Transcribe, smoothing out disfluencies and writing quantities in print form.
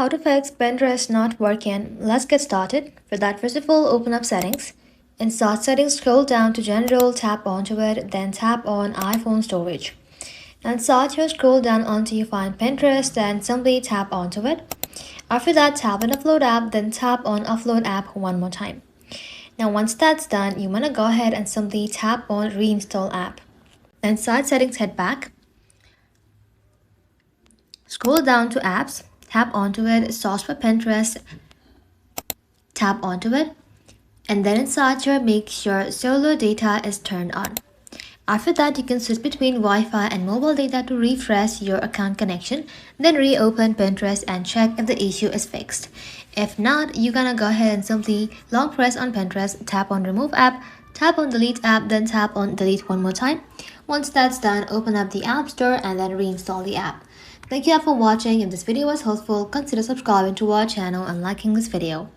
How to fix Pinterest not working? Let's get started. For that, first of all, open up settings. In start settings, scroll down to general, tap onto it, then tap on iPhone storage. And start here, scroll down until you find Pinterest, then simply tap onto it. After that, tap on upload app, then tap on upload app one more time. Now once that's done, you want to go ahead and simply tap on reinstall app. Then start settings, head back. Scroll down to apps, tap onto it, search for Pinterest, tap onto it, and then inside here make sure cellular data is turned on. After that, you can switch between Wi-Fi and mobile data to refresh your account connection, then reopen Pinterest and check if the issue is fixed. If not, you're gonna go ahead and simply long press on Pinterest, tap on remove app, tap on delete app, then tap on delete one more time. Once that's done, open up the App Store and then reinstall the app. Thank you all for watching. If this video was helpful, consider subscribing to our channel and liking this video.